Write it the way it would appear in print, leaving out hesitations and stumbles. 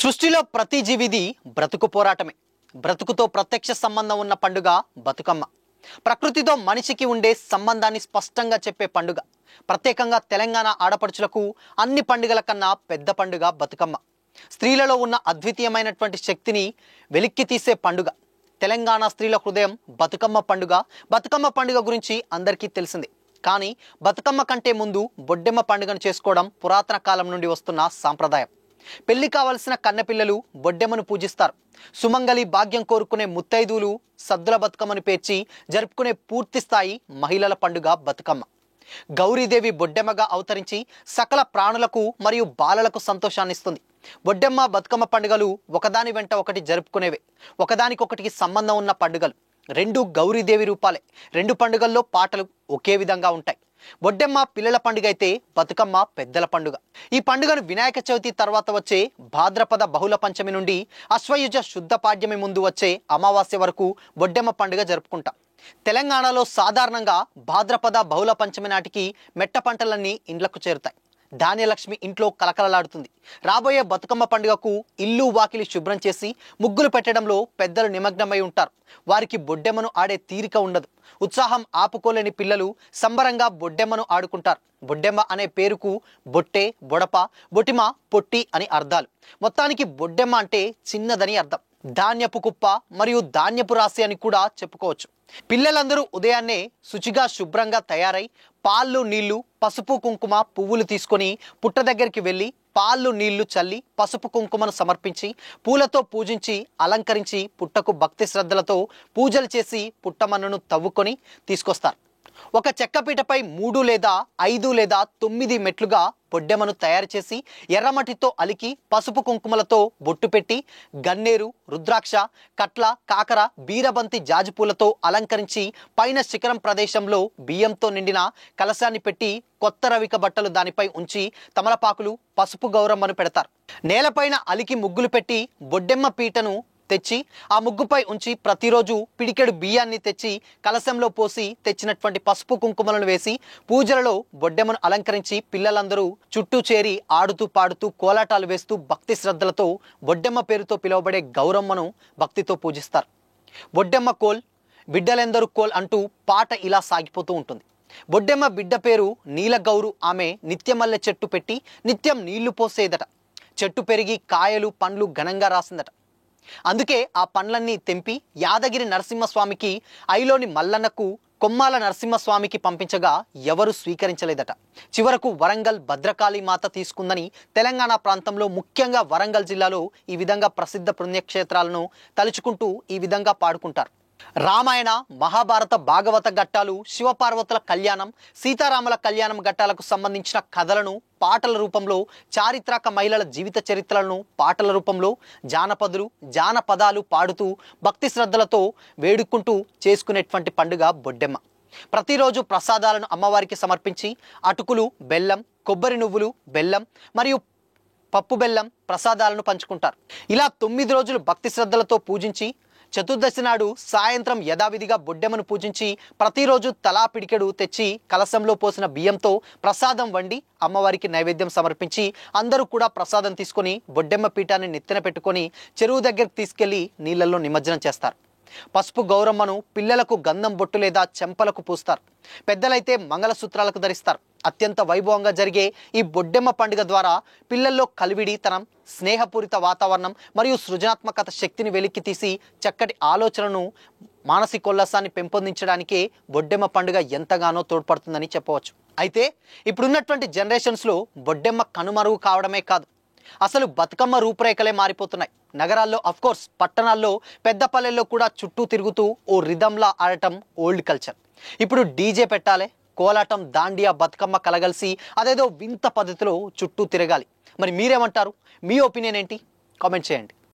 సృష్టిలో ప్రతి జీవిది బ్రతుకు పోరాటమే. బ్రతుకుతో ప్రత్యక్ష సంబంధం ఉన్న పండుగ బతుకమ్మ. ప్రకృతితో మనిషికి ఉండే సంబంధాన్ని స్పష్టంగా చెప్పే పండుగ. ప్రత్యేకంగా తెలంగాణ ఆడపడుచులకు అన్ని పండుగల కన్నా పెద్ద పండుగ బతుకమ్మ. స్త్రీలలో ఉన్న అద్వితీయమైనటువంటి శక్తిని వెలిక్కి తీసే పండుగ. తెలంగాణ స్త్రీల హృదయం బతుకమ్మ పండుగ. బతుకమ్మ పండుగ గురించి అందరికీ తెలిసిందే. కానీ బతుకమ్మ కంటే ముందు బొడ్డెమ్మ పండుగను చేసుకోవడం పురాతన కాలం నుండి వస్తున్న సాంప్రదాయం. పెళ్లి కావలసిన కన్నెపిల్లలు బొడ్డెమ్మను పూజిస్తారు. సుమంగళి భాగ్యం కోరుకునే ముత్తైదువులు సద్దుల బతుకమ్మను పేర్చి జరుపుకునే పూర్తి స్థాయి మహిళల పండుగ బతుకమ్మ. గౌరీదేవి బొడ్డెమ్మగా అవతరించి సకల ప్రాణులకు మరియు బాలలకు సంతోషాన్నిస్తుంది. బొడ్డెమ్మ బతుకమ్మ పండుగలు ఒకదాని వెంట ఒకటి జరుపుకునేవే. ఒకదానికొకటికి సంబంధం ఉన్న పండుగలు. రెండు గౌరీదేవి రూపాలే. రెండు పండుగల్లో పాటలు ఒకే విధంగా ఉంటాయి. బొడ్డెమ్మ పిల్లల పండుగ అయితే బతుకమ్మ పెద్దల పండుగ. ఈ పండుగను వినాయక చవితి తర్వాత వచ్చే భాద్రపద బహుళ పంచమి నుండి అశ్వయుజ శుద్ధ పాడ్యమి ముందు వచ్చే అమావాస్య వరకు బొడ్డెమ్మ పండుగ జరుపుకుంటాం. తెలంగాణలో సాధారణంగా భాద్రపద బహుళ పంచమి నాటికి మెట్ట పంటలన్నీ ఇండ్లకు చేరుతాయి. ధాన్యలక్ష్మి ఇంట్లో కలకలలాడుతుంది. రాబోయే బతుకమ్మ పండుగకు ఇల్లు వాకిలి శుభ్రం చేసి ముగ్గులు పెట్టడంలో పెద్దలు నిమగ్నమై ఉంటారు. వారికి బొడ్డెమ్మను ఆడే తీరిక ఉండదు. ఉత్సాహం ఆపుకోలేని పిల్లలు సంబరంగా బొడ్డెమ్మను ఆడుకుంటారు. బొడ్డెమ్మ అనే పేరుకు బొట్టె, బొడప, బొటిమ, పొట్టి అని అర్థాలు. మొత్తానికి బొడ్డెమ్మ అంటే చిన్నదని అర్థం. ధాన్యపు కుప్ప మరియు ధాన్యపు రాశి అని కూడా చెప్పుకోవచ్చు. పిల్లలందరూ ఉదయాన్నే శుచిగా శుభ్రంగా తయారై పాలు నీళ్లు, పసుపు కుంకుమ, పువ్వులు తీసుకొని పుట్ట దగ్గరికి వెళ్ళి పాలు నీళ్లు చల్లి పసుపు కుంకుమను సమర్పించి పూలతో పూజించి అలంకరించి పుట్టకు భక్తి శ్రద్ధలతో పూజలు చేసి పుట్టమన్నును తవ్వుకొని తీసుకొస్తారు. ఒక చెక్కపీటపై 3 లేదా 5 లేదా 9 మెట్లుగా బొడ్డెమ్మను తయారు చేసి ఎర్రమట్టితో అలికి పసుపు కుంకుమలతో బొట్టు పెట్టి గన్నేరు, రుద్రాక్ష, కట్ల, కాకర, బీరబంతి జాజిపూలతో అలంకరించి పైన శిఖరం ప్రదేశంలో బియ్యంతో నిండిన కలశాన్ని పెట్టి కొత్త రవిక బట్టలు దానిపై ఉంచి తమలపాకులు, పసుపు గౌరమ్మను పెడతారు. నేలపైన అలికి ముగ్గులు పెట్టి బొడ్డెమ్మ పీటను తెచ్చి ఆ ముగ్గుపై ఉంచి ప్రతిరోజు పిడికెడు బియ్యాన్ని తెచ్చి కలశంలో పోసి తెచ్చినటువంటి పసుపు కుంకుమలను వేసి పూజలలో బొడ్డెమ్మను అలంకరించి పిల్లలందరూ చుట్టూ చేరి ఆడుతూ పాడుతూ కోలాటాలు వేస్తూ భక్తి శ్రద్ధలతో బొడ్డెమ్మ పేరుతో పిలువబడే గౌరమ్మను భక్తితో పూజిస్తారు. బొడ్డెమ్మ కోల్, బిడ్డలెందరూ కోల్ అంటూ పాట ఇలా సాగిపోతూ ఉంటుంది. బొడ్డెమ్మ బిడ్డ పేరు నీలగౌరు. ఆమె నిత్యమల్లె చెట్టు పెట్టి నిత్యం నీళ్లు పోసేదట. చెట్టు పెరిగి కాయలు పండ్లు ఘనంగా రాసిందట. అందుకే ఆ పండ్లన్నీ తెంపి యాదగిరి నరసింహస్వామికి, ఐలోని మల్లన్నకు, కొమ్మాల నరసింహస్వామికి పంపించగా ఎవరు స్వీకరించలేదట. చివరకు వరంగల్ భద్రకాళి మాత తీసుకుందని తెలంగాణ ప్రాంతంలో ముఖ్యంగా వరంగల్ జిల్లాలో ఈ విధంగా ప్రసిద్ధ పుణ్యక్షేత్రాలను తలుచుకుంటూ ఈ విధంగా పాడుకుంటారు. రామాయణ, మహాభారత, భాగవత ఘట్టాలు, శివపార్వతుల కళ్యాణం, సీతారాముల కళ్యాణం ఘట్టాలకు సంబంధించిన కథలను పాటల రూపంలో, చారిత్రక మహిళల జీవిత చరిత్రలను పాటల రూపంలో, జానపదాలు పాడుతూ భక్తి శ్రద్ధలతో వేడుకుంటూ చేసుకునేటువంటి పండుగ బొడ్డెమ్మ. ప్రతిరోజు ప్రసాదాలను అమ్మవారికి సమర్పించి అటుకులు, బెల్లం, కొబ్బరి నువ్వులు, బెల్లం మరియు పప్పు బెల్లం ప్రసాదాలను పంచుకుంటారు. ఇలా 9 రోజులు భక్తి శ్రద్ధలతో పూజించి చతుర్దశి నాడు సాయంత్రం యథావిధిగా బొడ్డెమ్మను పూజించి ప్రతిరోజు తలా పిడికెడు తెచ్చి కలశంలో పోసిన బియ్యంతో ప్రసాదం వండి అమ్మవారికి నైవేద్యం సమర్పించి అందరూ కూడా ప్రసాదం తీసుకొని బొడ్డెమ్మ పీఠాన్ని నెత్తిన పెట్టుకొని చెరువు దగ్గరికి తీసుకెళ్లి నీళ్లలో నిమజ్జనం చేస్తారు. పసుపు గౌరమ్మను పిల్లలకు గంధం బొట్టు లేదా చెంపలకు పూస్తారు. పెద్దలైతే మంగళసూత్రాలకు ధరిస్తారు. అత్యంత వైభవంగా జరిగే ఈ బొడ్డెమ్మ పండుగ ద్వారా పిల్లల్లో కలివిడితనం, స్నేహపూరిత వాతావరణం మరియు సృజనాత్మకత శక్తిని వెలికి తీసి చక్కటి ఆలోచనను, మానసికోల్లాసాన్ని పెంపొందించడానికే బొడ్డెమ్మ పండుగ ఎంతగానో తోడ్పడుతుందని చెప్పవచ్చు. అయితే ఇప్పుడున్నటువంటి జనరేషన్స్లో బొడ్డెమ్మ కనుమరుగు కావడమే కాదు, అసలు బతుకమ్మ రూపురేఖలే మారిపోతున్నాయి. నగరాల్లో, అఫ్కోర్స్ పట్టణాల్లో, పెద్ద పల్లెల్లో కూడా చుట్టూ తిరుగుతూ ఓ రిధంలా ఆడటం ఓల్డ్ కల్చర్. ఇప్పుడు డీజే పెట్టాలి, కోలాటం, దాండియా, బతుకమ్మ కలగలిసి అదేదో వింత పద్ధతిలో చుట్టూ తిరగాలి. మరి మీరేమంటారు? మీ ఒపీనియన్ ఏంటి? కామెంట్ చేయండి.